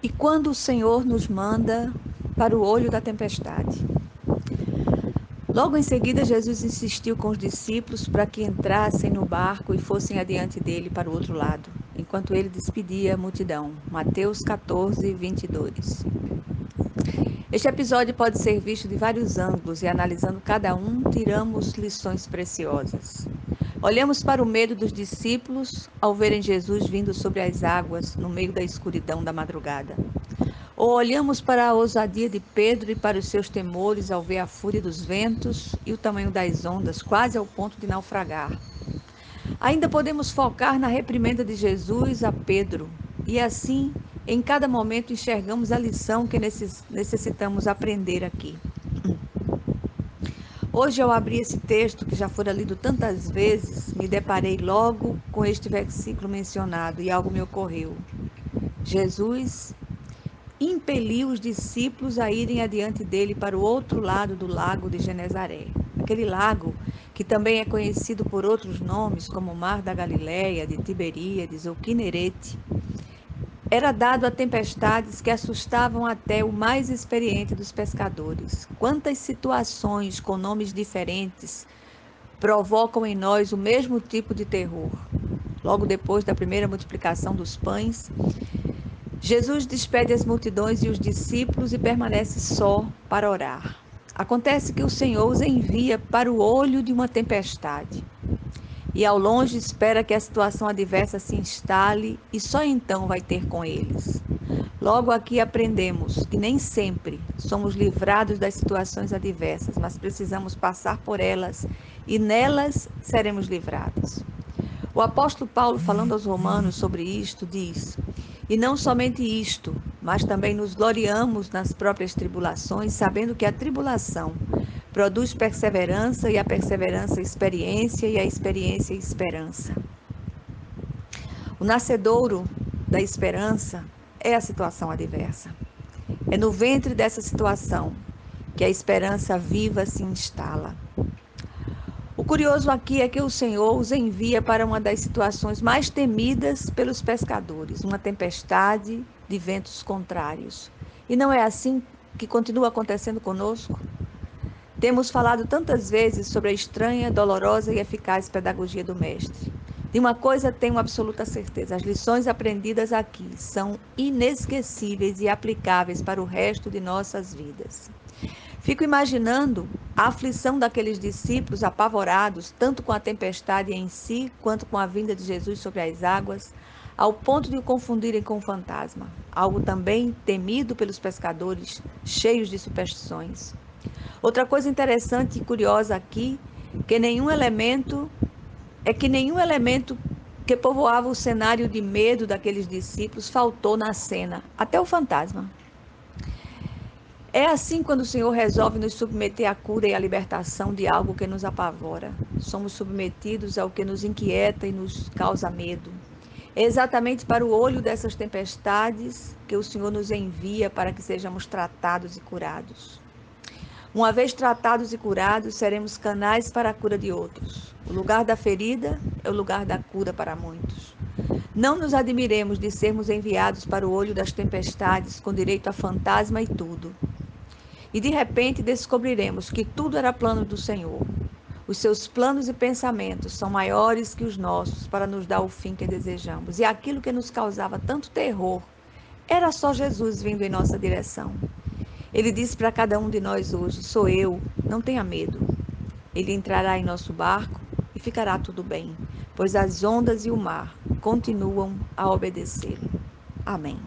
E quando o Senhor nos manda para o olho da tempestade? Logo em seguida, Jesus insistiu com os discípulos para que entrassem no barco e fossem adiante dele para o outro lado, enquanto ele despedia a multidão. Mateus 14, 22. Este episódio pode ser visto de vários ângulos e, analisando cada um, tiramos lições preciosas. Olhamos para o medo dos discípulos ao verem Jesus vindo sobre as águas no meio da escuridão da madrugada. Ou olhamos para a ousadia de Pedro e para os seus temores ao ver a fúria dos ventos e o tamanho das ondas, quase ao ponto de naufragar. Ainda podemos focar na reprimenda de Jesus a Pedro e assim, em cada momento, enxergamos a lição que necessitamos aprender aqui. Hoje, ao abrir esse texto, que já fora lido tantas vezes, me deparei logo com este versículo mencionado e algo me ocorreu. Jesus impeliu os discípulos a irem adiante dele para o outro lado do lago de Genezaré. Aquele lago, que também é conhecido por outros nomes, como Mar da Galileia, de Tiberíades ou Quinerete, era dado a tempestades que assustavam até o mais experiente dos pescadores. Quantas situações com nomes diferentes provocam em nós o mesmo tipo de terror. Logo depois da primeira multiplicação dos pães, Jesus despede as multidões e os discípulos e permanece só para orar. Acontece que o Senhor os envia para o olho de uma tempestade e ao longe espera que a situação adversa se instale e só então vai ter com eles. Logo aqui aprendemos que nem sempre somos livrados das situações adversas, mas precisamos passar por elas e nelas seremos livrados. O apóstolo Paulo, falando aos Romanos sobre isto, diz: E não somente isto, mas também nos gloriamos nas próprias tribulações, sabendo que a tribulação produz perseverança, e a perseverança experiência, e a experiência esperança. O nascedouro da esperança é a situação adversa. É no ventre dessa situação que a esperança viva se instala. O curioso aqui é que o Senhor os envia para uma das situações mais temidas pelos pescadores, uma tempestade de ventos contrários. E não é assim que continua acontecendo conosco? Temos falado tantas vezes sobre a estranha, dolorosa e eficaz pedagogia do Mestre. De uma coisa tenho absoluta certeza: as lições aprendidas aqui são inesquecíveis e aplicáveis para o resto de nossas vidas. Fico imaginando a aflição daqueles discípulos apavorados, tanto com a tempestade em si, quanto com a vinda de Jesus sobre as águas, ao ponto de o confundirem com um fantasma, algo também temido pelos pescadores, cheios de superstições. Outra coisa interessante e curiosa aqui, que nenhum elemento que povoava o cenário de medo daqueles discípulos faltou na cena, até o fantasma. É assim quando o Senhor resolve nos submeter à cura e à libertação de algo que nos apavora. Somos submetidos ao que nos inquieta e nos causa medo. É exatamente para o olho dessas tempestades que o Senhor nos envia para que sejamos tratados e curados. Uma vez tratados e curados, seremos canais para a cura de outros. O lugar da ferida é o lugar da cura para muitos. Não nos admiremos de sermos enviados para o olho das tempestades com direito a fantasma e tudo. E de repente descobriremos que tudo era plano do Senhor. Os seus planos e pensamentos são maiores que os nossos para nos dar o fim que desejamos. E aquilo que nos causava tanto terror era só Jesus vindo em nossa direção. Ele disse para cada um de nós hoje: Sou eu, não tenha medo. Ele entrará em nosso barco e ficará tudo bem, pois as ondas e o mar continuam a obedecê-lo. Amém.